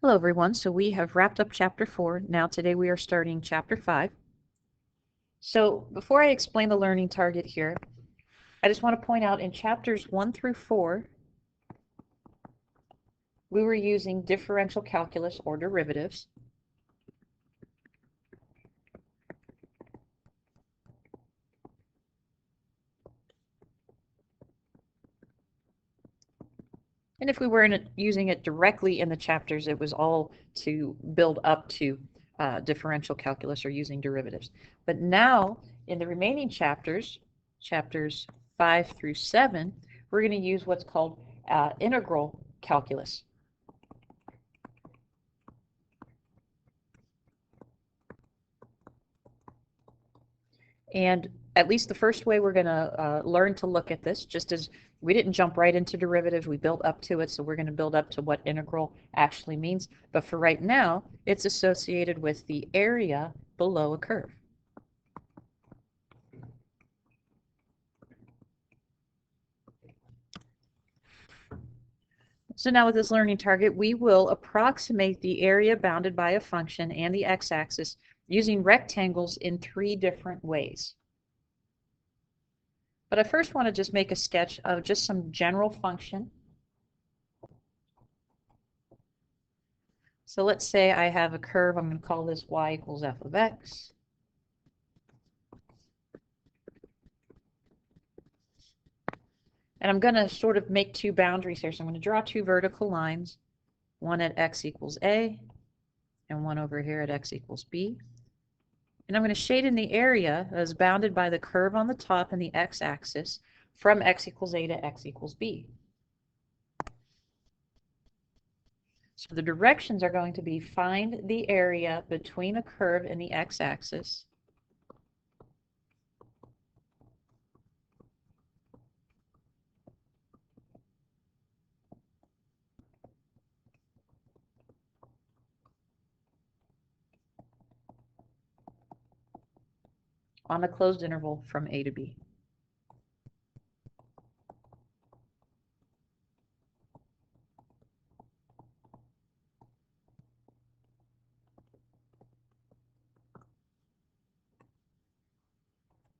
Hello everyone, so we have wrapped up chapter 4. Now today we are starting chapter 5. So before I explain the learning target here, I just want to point out in chapters 1 through 4, we were using differential calculus or derivatives. And if we weren't using it directly in the chapters, it was all to build up to differential calculus or using derivatives. But now, in the remaining chapters, chapters 5 through 7, we're going to use what's called integral calculus. And at least the first way we're going to learn to look at this, just as we didn't jump right into derivatives, we built up to it, so we're going to build up to what integral actually means. But for right now, it's associated with the area below a curve. So now with this learning target, we will approximate the area bounded by a function and the x-axis using rectangles in 3 different ways. But I first want to just make a sketch of just some general function. So let's say I have a curve. I'm going to call this y equals f of x. And I'm going to sort of make 2 boundaries here. So I'm going to draw 2 vertical lines, one at x equals a and one over here at x equals b. And I'm going to shade in the area as bounded by the curve on the top and the x-axis from x equals a to x equals b. So the directions are going to be find the area between a curve and the x-axis, on a closed interval from a to b.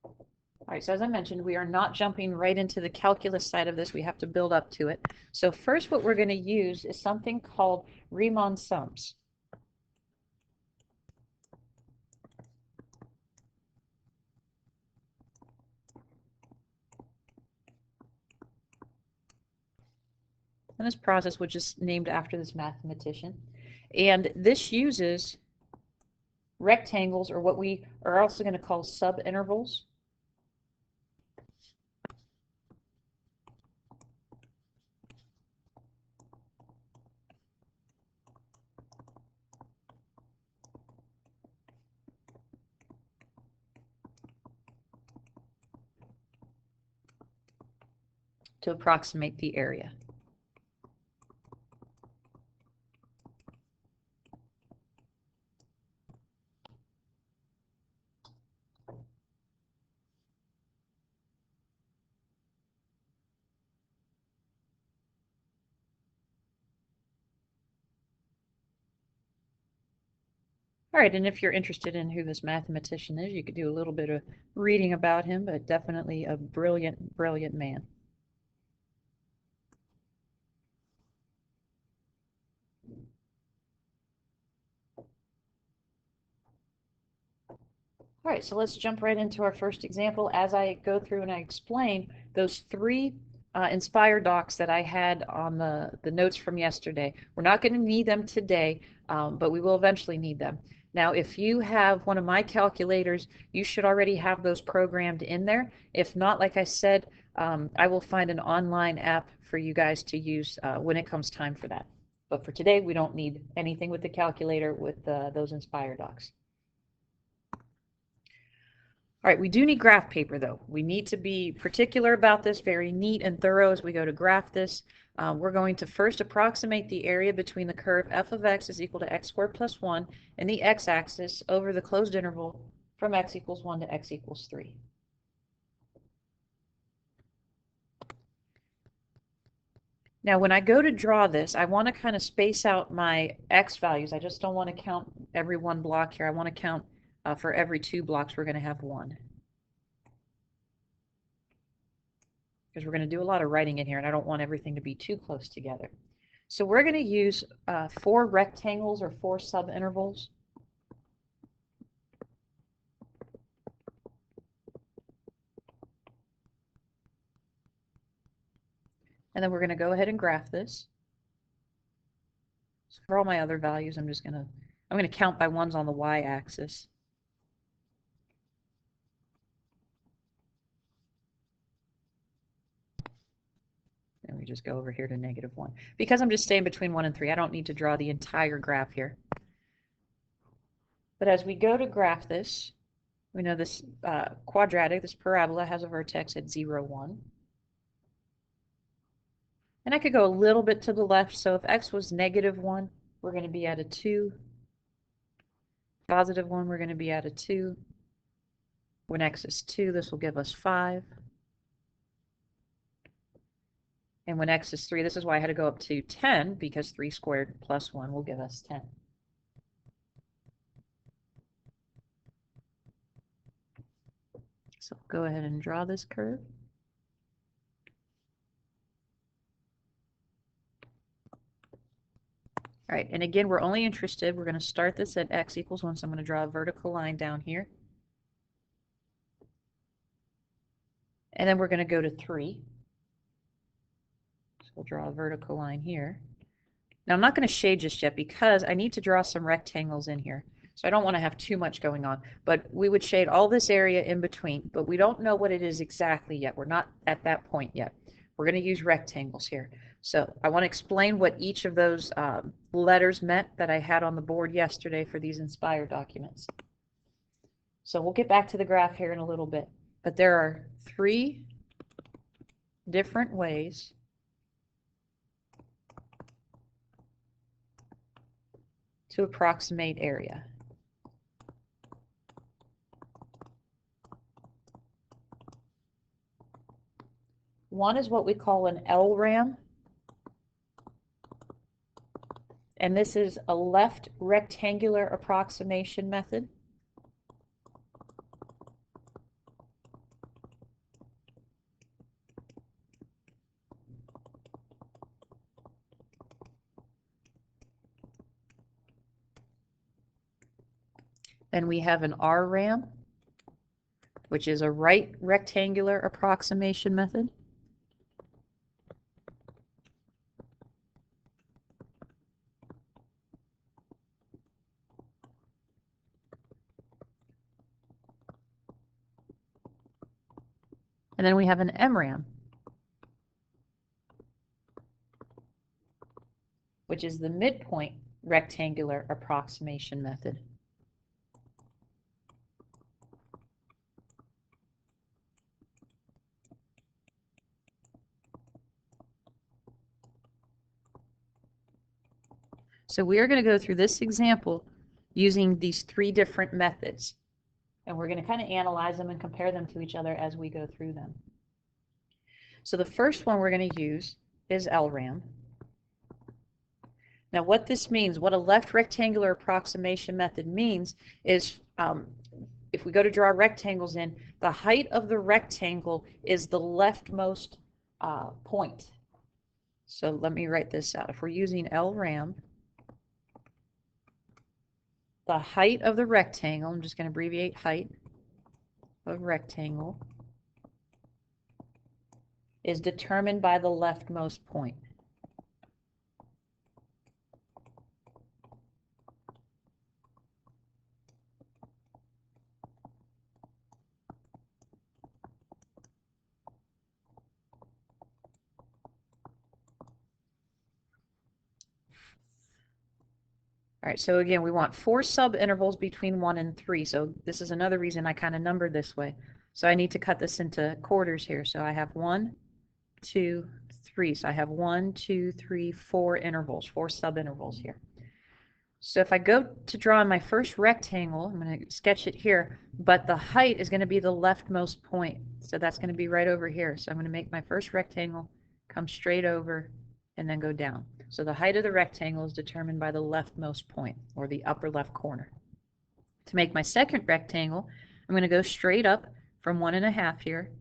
All right, so as I mentioned, we are not jumping right into the calculus side of this. We have to build up to it. So first what we're going to use is something called Riemann sums. And this process was just named after this mathematician. And this uses rectangles, or what we are also going to call subintervals. To approximate the area. All right, and if you're interested in who this mathematician is, you could do a little bit of reading about him, but definitely a brilliant, brilliant man. All right, so let's jump right into our first example as I go through and I explain those 3 Inspire docs that I had on the notes from yesterday. We're not going to need them today, but we will eventually need them. Now, if you have one of my calculators, you should already have those programmed in there. If not, like I said, I will find an online app for you guys to use when it comes time for that. But for today, we don't need anything with the calculator with those Inspire docs. All right, we do need graph paper though. We need to be particular about this, very neat and thorough as we go to graph this. We're going to first approximate the area between the curve f of x is equal to x squared plus 1 and the x-axis over the closed interval from x equals 1 to x equals 3. . Now, when I go to draw this, I want to kind of space out my X values. I just don't want to count every one block here. I want to count for every 2 blocks, we're going to have 1. Because we're going to do a lot of writing in here, and I don't want everything to be too close together. So we're going to use 4 rectangles or 4 subintervals. And then we're going to go ahead and graph this. So for all my other values, I'm going to count by ones on the y-axis. And we just go over here to -1. Because I'm just staying between 1 and 3, I don't need to draw the entire graph here. But as we go to graph this, we know this quadratic, this parabola, has a vertex at 0, 1. And I could go a little bit to the left, so if x was -1, we're going to be at a 2. +1, we're going to be at a 2. When x is 2, this will give us 5. And when x is 3, this is why I had to go up to 10, because 3 squared plus 1 will give us 10. So go ahead and draw this curve. All right, and again, we're only interested, we're going to start this at x equals 1, so I'm going to draw a vertical line down here. And then we're going to go to 3. So we'll draw a vertical line here. Now I'm not going to shade just yet because I need to draw some rectangles in here. So I don't want to have too much going on. But we would shade all this area in between, but we don't know what it is exactly yet. We're not at that point yet. We're going to use rectangles here. So I want to explain what each of those letters meant that I had on the board yesterday for these Inspire documents. So we'll get back to the graph here in a little bit. But there are 3 different ways to approximate area. One is what we call an LRAM, and this is a left rectangular approximation method. Then we have an RRAM, which is a right rectangular approximation method. And then we have an MRAM, which is the midpoint rectangular approximation method. So we are going to go through this example using these 3 different methods. And we're going to kind of analyze them and compare them to each other as we go through them. So the first one we're going to use is LRAM. Now what this means, what a left rectangular approximation method means is if we go to draw rectangles in, the height of the rectangle is the leftmost point. So let me write this out. If we're using LRAM, the height of the rectangle, I'm just going to abbreviate height of rectangle, is determined by the leftmost point. All right, so again, we want 4 subintervals between 1 and 3. So this is another reason I kind of numbered this way. So I need to cut this into quarters here. So I have 1, 2, 3. So I have 1, 2, 3, 4 intervals, 4 subintervals here. So if I go to draw my first rectangle, I'm going to sketch it here, but the height is going to be the leftmost point. So that's going to be right over here. So I'm going to make my first rectangle come straight over and then go down. So the height of the rectangle is determined by the leftmost point, or the upper left corner. To make my second rectangle, I'm going to go straight up from 1.5 here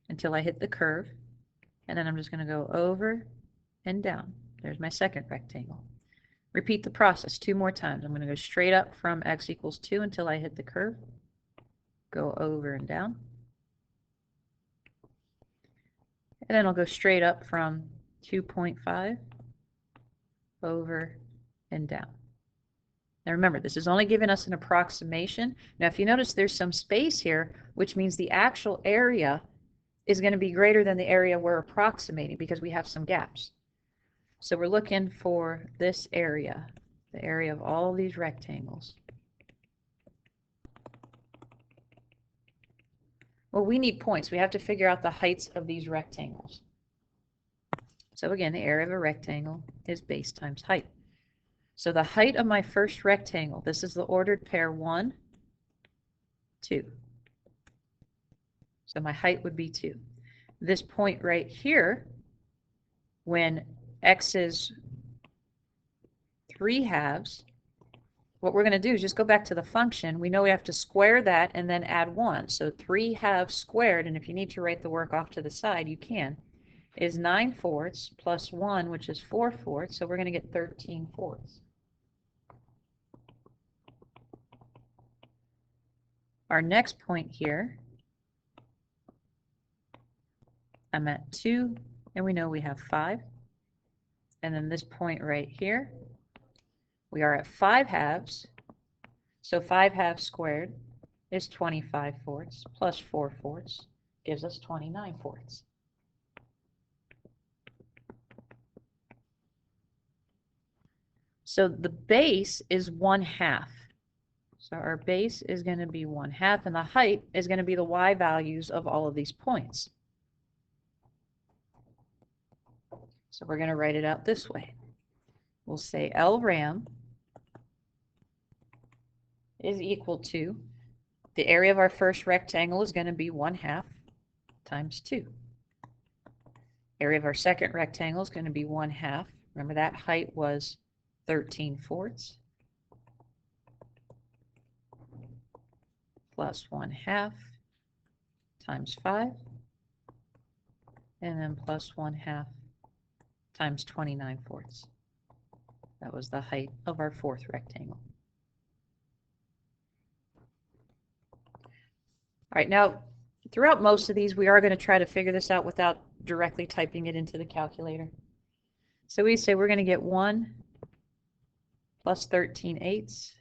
until I hit the curve, and then I'm just going to go over and down. There's my second rectangle. Repeat the process 2 more times. I'm going to go straight up from x equals 2 until I hit the curve, go over and down, and then I'll go straight up from 2.5 over and down. Now remember, this is only giving us an approximation. Now if you notice there's some space here, which means the actual area is going to be greater than the area we're approximating because we have some gaps. So we're looking for this area, the area of all these rectangles. Well, we need points. We have to figure out the heights of these rectangles. So again, the area of a rectangle is base times height. So the height of my first rectangle, this is the ordered pair 1, 2. So my height would be 2. This point right here, when x is 3/2, what we're going to do is just go back to the function. We know we have to square that and then add 1. So 3/2 squared, and if you need to write the work off to the side, you can, is 9/4 plus 1, which is 4/4. So we're going to get 13/4. Our next point here, I'm at 2, and we know we have 5. And then this point right here, we are at 5/2. So 5/2 squared is 25/4 plus 4/4 gives us 29/4. So the base is 1/2. So our base is going to be 1/2, and the height is going to be the y values of all of these points. So we're going to write it out this way. We'll say LRAM is equal to, the area of our first rectangle is going to be 1/2 times 2. Area of our second rectangle is going to be 1/2. Remember that height was 13/4 plus 1/2 times 5, and then plus 1/2 times 29/4. That was the height of our fourth rectangle. All right, now throughout most of these, we are going to try to figure this out without directly typing it into the calculator. So we say we're going to get 1 plus 13/8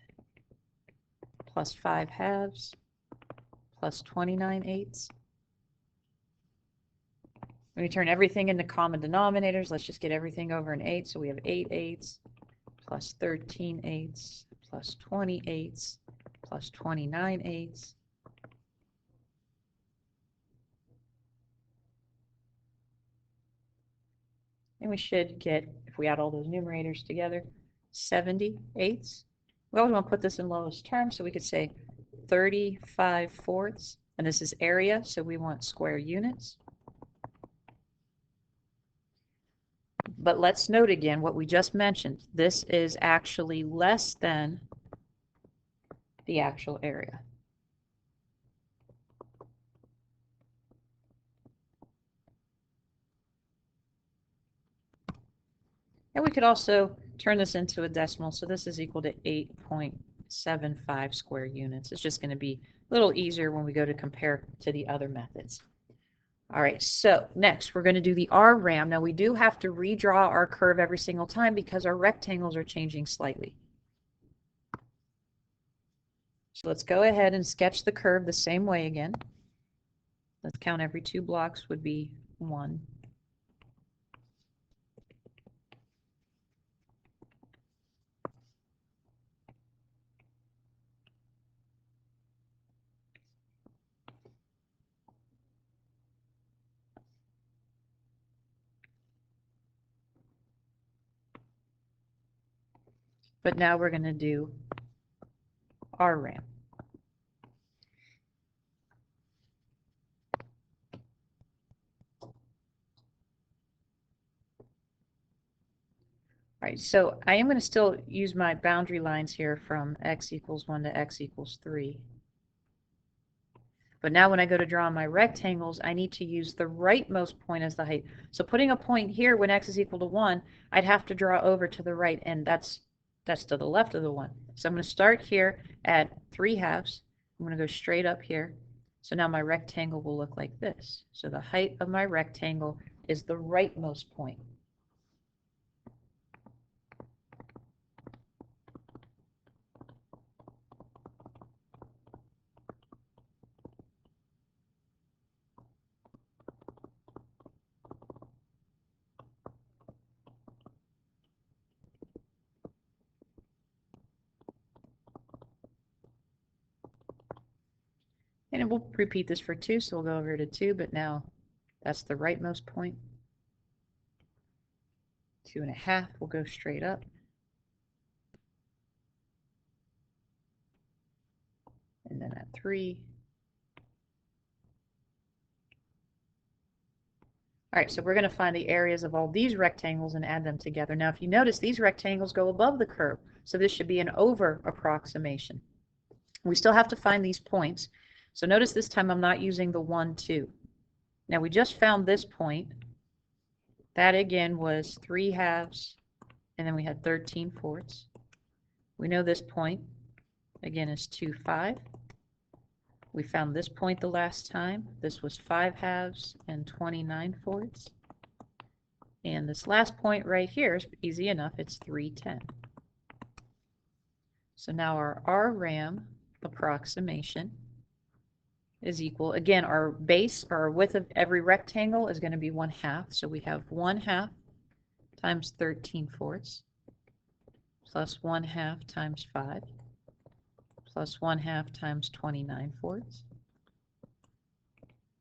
plus 5/2 plus 29/8. When we turn everything into common denominators, let's just get everything over an 8. So we have 8/8 plus 13/8 plus 28 plus 29/8. And we should get, if we add all those numerators together, 70/8. We always want to put this in lowest terms, so we could say 35/4. And this is area, so we want square units. But let's note again what we just mentioned. This is actually less than the actual area. And we could also turn this into a decimal. So this is equal to 8.75 square units. It's just going to be a little easier when we go to compare to the other methods. All right, so next we're going to do the RRAM. Now we do have to redraw our curve every single time because our rectangles are changing slightly. So let's go ahead and sketch the curve the same way again. Let's count every 2 blocks would be 1. But now we're going to do RRAM. right, so I am going to still use my boundary lines here from x equals 1 to x equals 3. But now when I go to draw my rectangles, I need to use the rightmost point as the height. So putting a point here when x is equal to 1, I'd have to draw over to the right, and that's to the left of the 1. So I'm going to start here at 3/2. I'm going to go straight up here. So now my rectangle will look like this. So the height of my rectangle is the rightmost point. And we'll repeat this for 2, so we'll go over to 2, but now that's the rightmost point. 2.5 will go straight up. And then at 3. All right, so we're going to find the areas of all these rectangles and add them together. Now, if you notice, these rectangles go above the curve, so this should be an over approximation. We still have to find these points. So notice this time I'm not using the 1, 2. Now, we just found this point. That, again, was 3/2, and then we had 13/4. We know this point, again, is 2, 5. We found this point the last time. This was 5/2 and 29/4. And this last point right here is easy enough. It's 3/10. So now our RAM approximation is equal. Again, our base, or our width of every rectangle is going to be 1/2. So we have 1/2 times 13/4 plus 1/2 times 5 plus 1/2 times 29/4,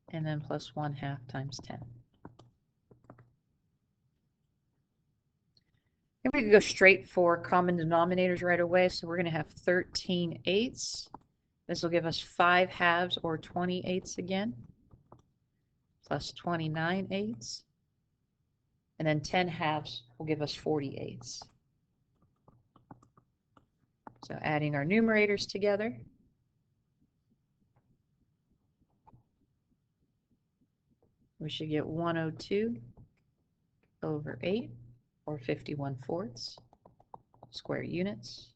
and then plus 1/2 times 10. And we can go straight for common denominators right away. So we're going to have 13/8. This will give us 5/2 or 28 again, plus 29/8. And then 10/2 will give us 48. So adding our numerators together, we should get 102 over 8, or 51/4 square units.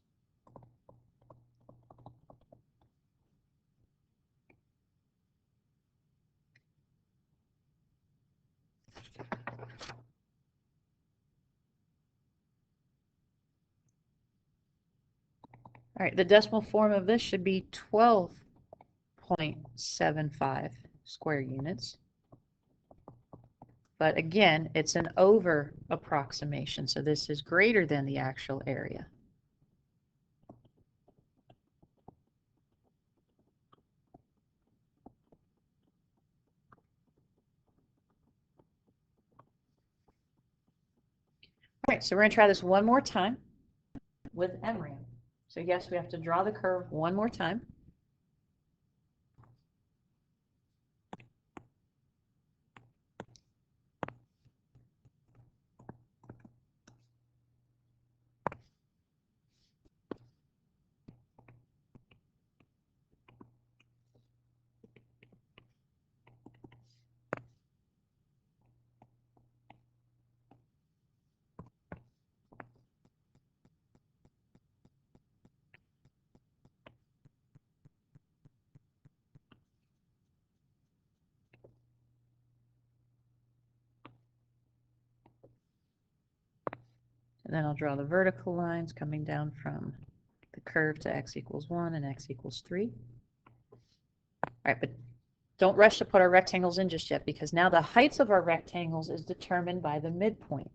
All right, the decimal form of this should be 12.75 square units. But again, it's an over approximation, so this is greater than the actual area. All right, so we're going to try this one more time with MRAM. So yes, we have to draw the curve one more time. And then I'll draw the vertical lines coming down from the curve to x equals 1 and x equals 3. All right, but don't rush to put our rectangles in just yet, because now the heights of our rectangles is determined by the midpoint.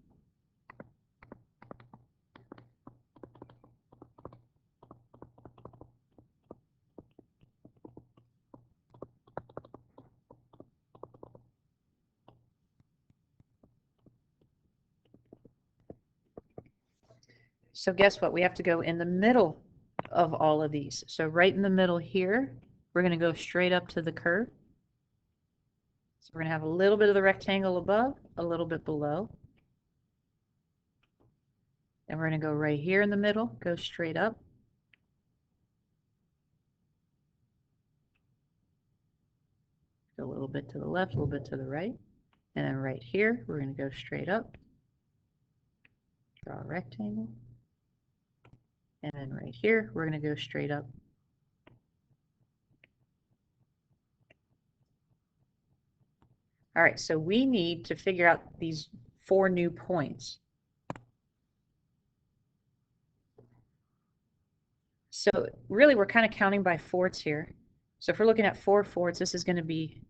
So guess what? We have to go in the middle of all of these. So right in the middle here, we're going to go straight up to the curve. So we're going to have a little bit of the rectangle above, a little bit below. Then we're going to go right here in the middle, go straight up. Go a little bit to the left, a little bit to the right. And then right here, we're going to go straight up. Draw a rectangle. And then right here, we're going to go straight up. All right, so we need to figure out these 4 new points. So really, we're kind of counting by fourths here. So if we're looking at 4 fourths, this is going to be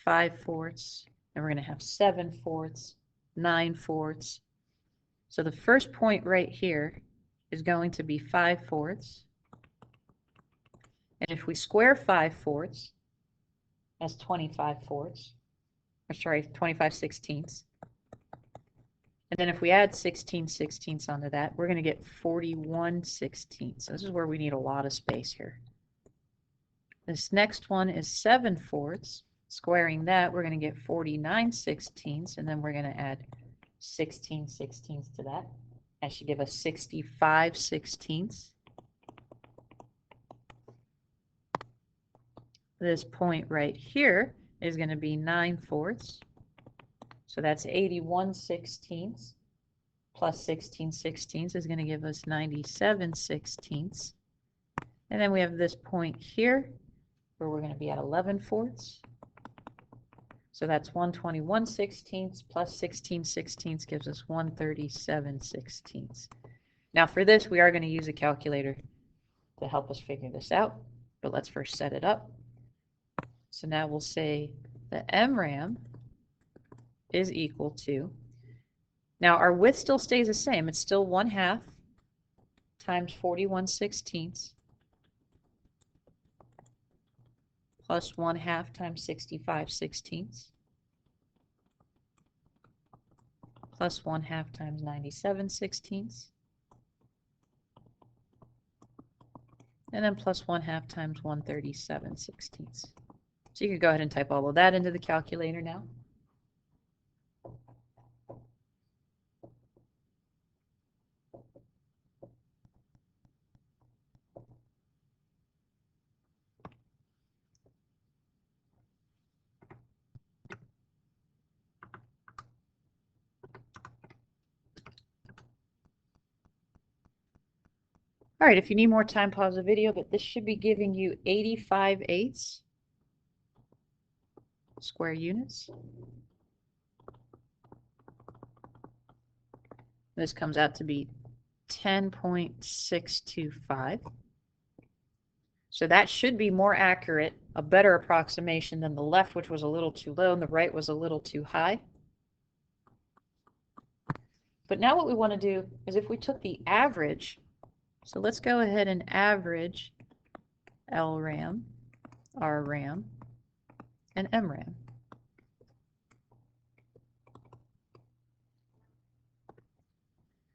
5 fourths, and we're going to have 7 fourths, 9 fourths. So the first point right here is going to be 5 fourths. And if we square 5 fourths, that's 25 fourths. Or sorry, 25 sixteenths. And then if we add 16 sixteenths onto that, we're going to get 41 sixteenths. So this is where we need a lot of space here. This next one is 7 fourths. Squaring that, we're going to get 49 sixteenths, and then we're going to add 16 sixteenths to that. That should give us 65 sixteenths. This point right here is going to be 9 fourths. So that's 81 sixteenths plus 16 sixteenths is going to give us 97 sixteenths. And then we have this point here where we're going to be at 11 fourths. So that's 121 sixteenths plus 16 sixteenths gives us 137 sixteenths. Now for this, we are going to use a calculator to help us figure this out, but let's first set it up. So now we'll say the MRAM is equal to, now our width still stays the same, it's still 1/2 times 41 sixteenths plus 1/2 times 65 sixteenths plus 1/2 times 97 sixteenths, and then plus 1/2 times 137 sixteenths. So you can go ahead and type all of that into the calculator now. All right, if you need more time, pause the video, but this should be giving you 85/8 square units. This comes out to be 10.625. So that should be more accurate, a better approximation than the left, which was a little too low, and the right was a little too high. But now what we want to do is if we took the average, so let's go ahead and average LRAM, RRAM, and MRAM.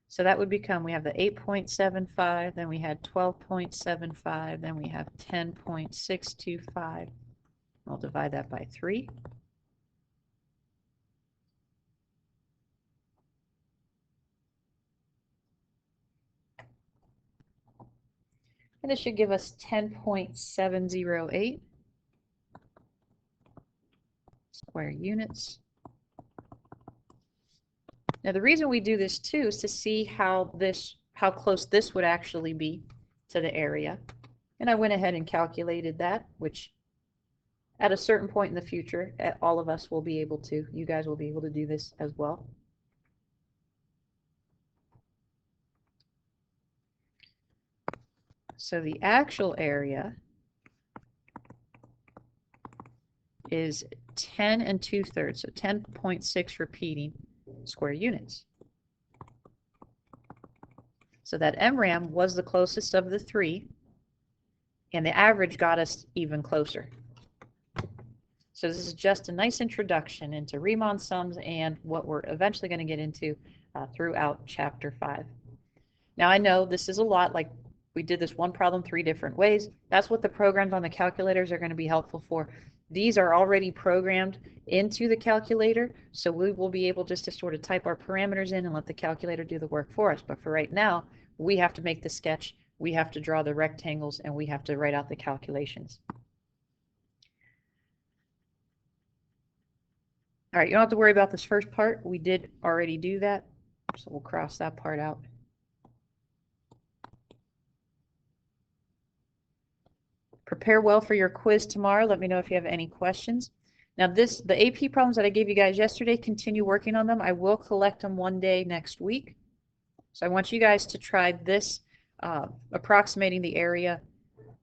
So that would become, we have the 8.75, then we had 12.75, then we have 10.625. I'll divide that by 3. And this should give us 10.708 square units. Now the reason we do this too is to see how close this would actually be to the area. And I went ahead and calculated that, which at a certain point in the future, all of us will be able to, you guys will be able to do this as well. So the actual area is 10 2/3, so 10.6 repeating square units. So that MRAM was the closest of the 3, and the average got us even closer. So this is just a nice introduction into Riemann sums and what we're eventually going to get into throughout Chapter 5. Now I know this is a lot, like we did this one problem 3 different ways. That's what the programs on the calculators are going to be helpful for. These are already programmed into the calculator, so we will be able just to sort of type our parameters in and let the calculator do the work for us. But for right now, we have to make the sketch, we have to draw the rectangles, and we have to write out the calculations. All right, you don't have to worry about this first part. We did already do that, so we'll cross that part out. Prepare well for your quiz tomorrow. Let me know if you have any questions. Now the AP problems that I gave you guys yesterday, continue working on them. I will collect them one day next week. So I want you guys to try this, approximating the area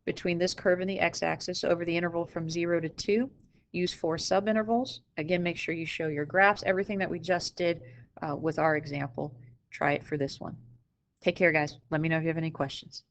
between this curve and the x-axis over the interval from 0 to 2. Use 4 subintervals. Again, make sure you show your graphs. Everything that we just did with our example, try it for this one. Take care, guys. Let me know if you have any questions.